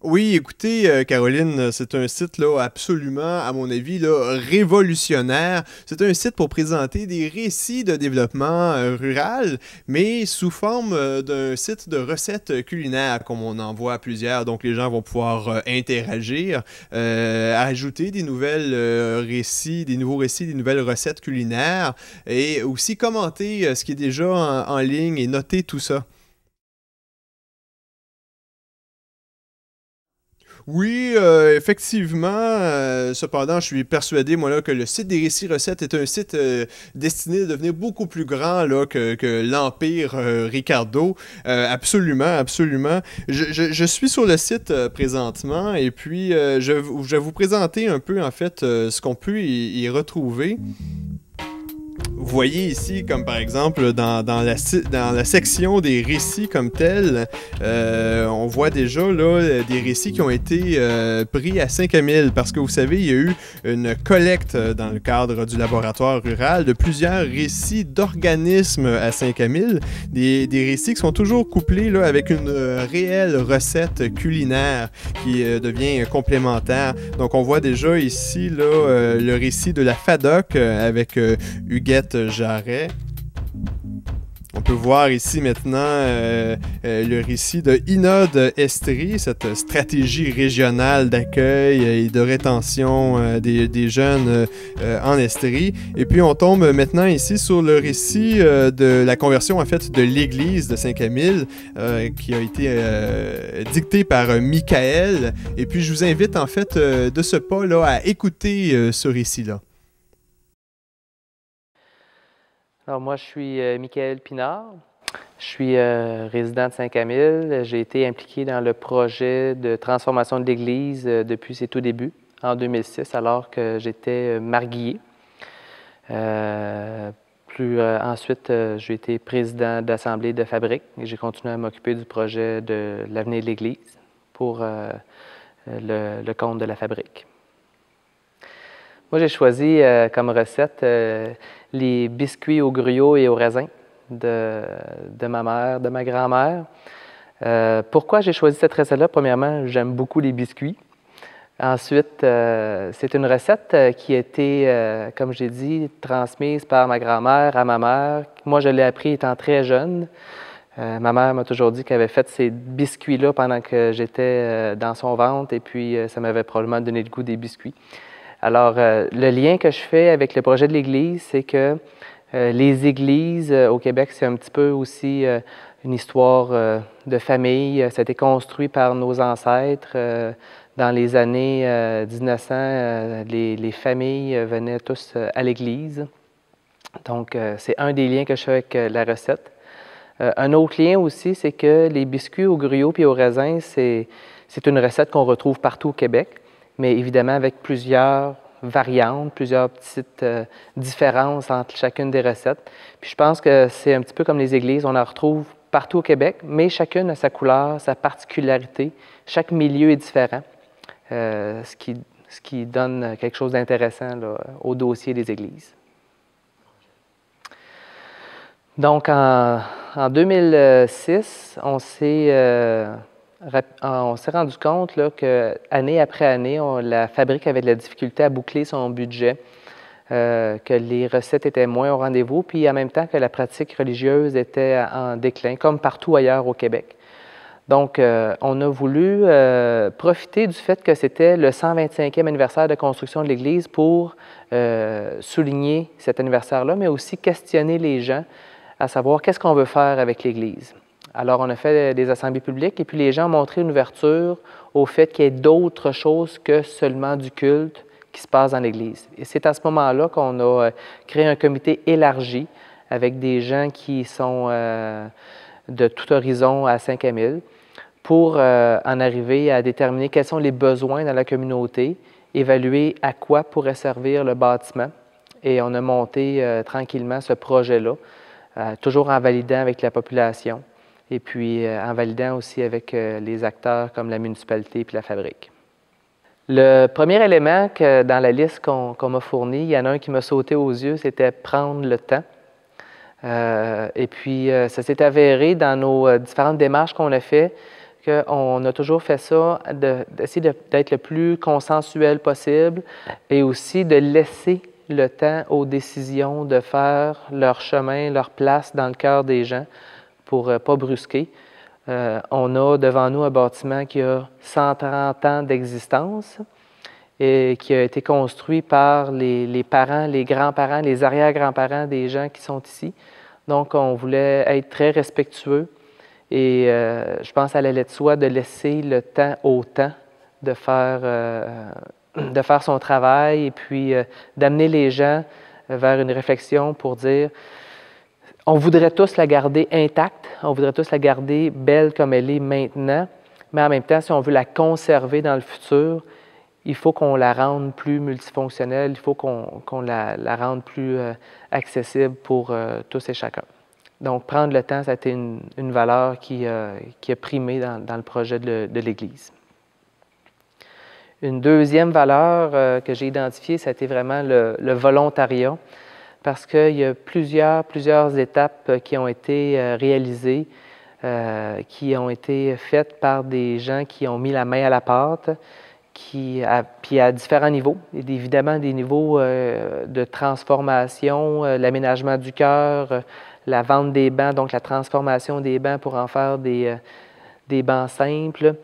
Oui, écoutez, Caroline, c'est un site là, absolument, à mon avis, là, révolutionnaire. C'est un site pour présenter des récits de développement rural, mais sous forme d'un site de recettes culinaires, comme on en voit plusieurs. Donc, les gens vont pouvoir interagir, ajouter des nouvelles récits, des nouveaux récits, des nouvelles recettes culinaires, et aussi commenter ce qui est déjà en ligne et noter tout ça. Oui, effectivement. Cependant, je suis persuadé, moi, là, que le site des récits recettes est un site destiné à devenir beaucoup plus grand là, que l'Empire Ricardo. Absolument, absolument. Je suis sur le site présentement et puis je vais vous présenter un peu, en fait, ce qu'on peut y retrouver. Vous voyez ici, comme par exemple dans la section des récits comme tel, on voit déjà là, des récits qui ont été pris à 5000 parce que vous savez, il y a eu une collecte dans le cadre du laboratoire rural de plusieurs récits d'organismes à 5000, des récits qui sont toujours couplés là, avec une réelle recette culinaire qui devient complémentaire. Donc on voit déjà ici là, le récit de la FADOC avec Huguette Jarret. On peut voir ici maintenant le récit de Inode Estrie, cette stratégie régionale d'accueil et de rétention des jeunes en Estrie. Et puis on tombe maintenant ici sur le récit de la conversion en fait de l'église de Saint-Camille qui a été dicté par Michael. Et puis je vous invite en fait de ce pas là à écouter ce récit-là. Alors moi, je suis Michael Pinard. Je suis résident de Saint-Camille. J'ai été impliqué dans le projet de transformation de l'Église depuis ses tout débuts, en 2006, alors que j'étais marguillier. Ensuite, j'ai été président d'Assemblée de Fabrique et j'ai continué à m'occuper du projet de l'avenir de l'Église pour le compte de la Fabrique. Moi, j'ai choisi comme recette les biscuits au gruyot et au raisin de ma mère, de ma grand-mère. Pourquoi j'ai choisi cette recette-là? Premièrement, j'aime beaucoup les biscuits. Ensuite, c'est une recette qui a été, comme j'ai dit, transmise par ma grand-mère à ma mère. Moi, je l'ai appris étant très jeune. Ma mère m'a toujours dit qu'elle avait fait ces biscuits-là pendant que j'étais dans son ventre et puis ça m'avait probablement donné le goût des biscuits. Alors, le lien que je fais avec le projet de l'Église, c'est que les églises au Québec, c'est un petit peu aussi une histoire de famille. Ça a été construit par nos ancêtres. Dans les années 1900, les familles venaient tous à l'Église. Donc, c'est un des liens que je fais avec la recette. Un autre lien aussi, c'est que les biscuits au gruyot et au raisin, c'est une recette qu'on retrouve partout au Québec, mais évidemment avec plusieurs variantes, plusieurs petites différences entre chacune des recettes. Puis je pense que c'est un petit peu comme les églises, on en retrouve partout au Québec, mais chacune a sa couleur, sa particularité. Chaque milieu est différent, ce qui donne quelque chose d'intéressant là, au dossier des églises. Donc, en 2006, on s'est rendu compte là, que année après année, la fabrique avait de la difficulté à boucler son budget, que les recettes étaient moins au rendez-vous, puis en même temps que la pratique religieuse était en déclin, comme partout ailleurs au Québec. Donc, on a voulu profiter du fait que c'était le 125e anniversaire de construction de l'Église pour souligner cet anniversaire-là, mais aussi questionner les gens à savoir qu'est-ce qu'on veut faire avec l'Église. Alors, on a fait des assemblées publiques et puis les gens ont montré une ouverture au fait qu'il y ait d'autres choses que seulement du culte qui se passe dans l'Église. Et c'est à ce moment-là qu'on a créé un comité élargi avec des gens qui sont de tout horizon à Saint-Camille pour en arriver à déterminer quels sont les besoins dans la communauté, évaluer à quoi pourrait servir le bâtiment. Et on a monté tranquillement ce projet-là, toujours en validant avec la population et puis en validant aussi avec les acteurs comme la municipalité et puis la fabrique. Le premier élément que dans la liste qu'on m'a fournie, il y en a un qui m'a sauté aux yeux, c'était prendre le temps. Et puis, ça s'est avéré dans nos différentes démarches qu'on a fait qu'on a toujours fait ça, d'essayer d'être le plus consensuel possible et aussi de laisser le temps aux décisions de faire leur chemin, leur place dans le cœur des gens pour ne pas brusquer. On a devant nous un bâtiment qui a 130 ans d'existence et qui a été construit par les parents, les grands-parents, les arrière-grands-parents des gens qui sont ici. Donc, on voulait être très respectueux et je pense à allait de soi de laisser le temps au temps de faire son travail et puis d'amener les gens vers une réflexion pour dire on voudrait tous la garder intacte, on voudrait tous la garder belle comme elle est maintenant, mais en même temps, si on veut la conserver dans le futur, il faut qu'on la rende plus multifonctionnelle, il faut qu'on la rende plus accessible pour tous et chacun. Donc, prendre le temps, ça a été une valeur qui a primé dans le projet de l'Église. Une deuxième valeur que j'ai identifiée, ça a été vraiment le volontariat, parce qu'il y a plusieurs étapes qui ont été réalisées, qui ont été faites par des gens qui ont mis la main à la pâte, puis à différents niveaux. Il y a évidemment des niveaux de transformation, l'aménagement du cœur, la vente des bancs, donc la transformation des bancs pour en faire des bancs simples,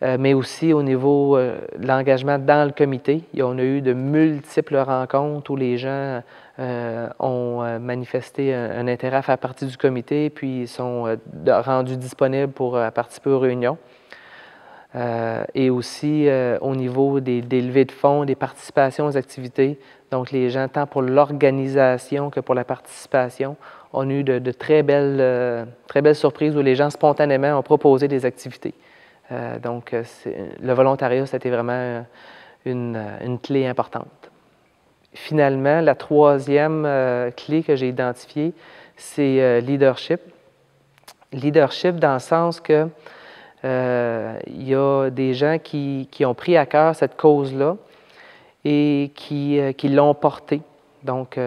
mais aussi au niveau de l'engagement dans le comité. On a eu de multiples rencontres où les gens ont manifesté un intérêt à faire partie du comité, puis sont rendus disponibles pour participer aux réunions. Et aussi au niveau des levées de fonds, des participations aux activités. Donc, les gens, tant pour l'organisation que pour la participation, on a eu de très belles surprises où les gens spontanément ont proposé des activités. Donc, le volontariat, c'était vraiment une clé importante. Finalement, la troisième clé que j'ai identifiée, c'est leadership. Leadership dans le sens que il y a des gens qui ont pris à cœur cette cause-là et qui l'ont portée. Donc,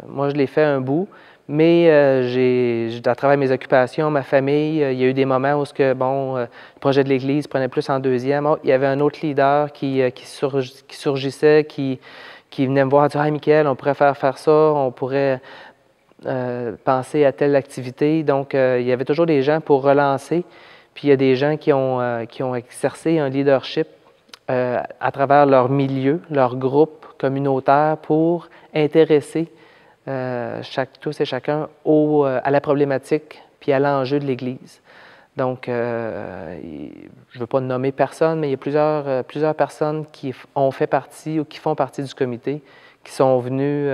moi, je l'ai fait un bout, mais à travers mes occupations, ma famille, il y a eu des moments où le projet de l'Église prenait plus en deuxième. Oh, il y avait un autre leader qui surgissait, qui venait me voir et dire « Ah, Michael, on pourrait faire ça, on pourrait penser à telle activité. » Donc, il y avait toujours des gens pour relancer. Puis il y a des gens qui ont exercé un leadership à travers leur milieu, leur groupe communautaire pour intéresser tous et chacun à la problématique puis à l'enjeu de l'Église. Donc, je ne veux pas nommer personne, mais il y a plusieurs personnes qui ont fait partie ou qui font partie du comité, qui sont venus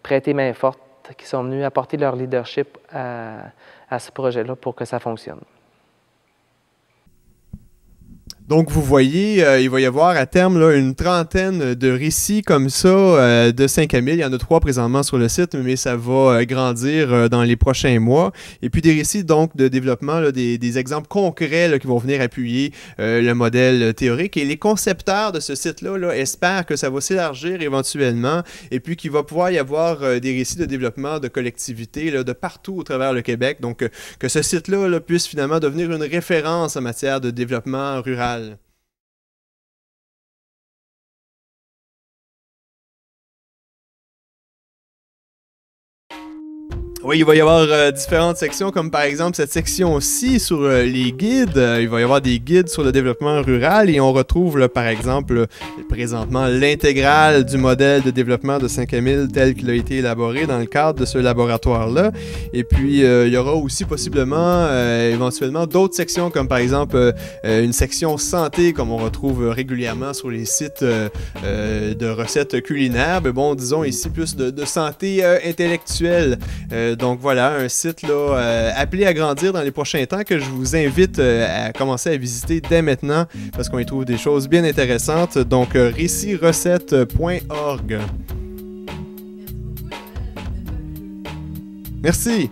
prêter main forte, qui sont venus apporter leur leadership à ce projet-là pour que ça fonctionne. Donc, vous voyez, il va y avoir à terme là, une trentaine de récits comme ça de Saint-Camille. Il y en a 3 présentement sur le site, mais ça va grandir dans les prochains mois. Et puis des récits donc de développement, là, des exemples concrets là, qui vont venir appuyer le modèle théorique. Et les concepteurs de ce site-là là, espèrent que ça va s'élargir éventuellement et puis qu'il va pouvoir y avoir des récits de développement de collectivités là, de partout au travers le Québec. Donc, que ce site-là là, puisse finalement devenir une référence en matière de développement rural. Oui, il va y avoir différentes sections, comme par exemple cette section-ci sur les guides. Il va y avoir des guides sur le développement rural et on retrouve là, par exemple présentement l'intégrale du modèle de développement de Saint-Camille tel qu'il a été élaboré dans le cadre de ce laboratoire-là. Et puis il y aura aussi possiblement éventuellement d'autres sections comme par exemple une section santé comme on retrouve régulièrement sur les sites de recettes culinaires. Mais bon, disons ici plus de santé intellectuelle. Donc voilà, un site là, appelé à grandir dans les prochains temps que je vous invite à commencer à visiter dès maintenant parce qu'on y trouve des choses bien intéressantes. Donc récitsrecettes.org. Merci.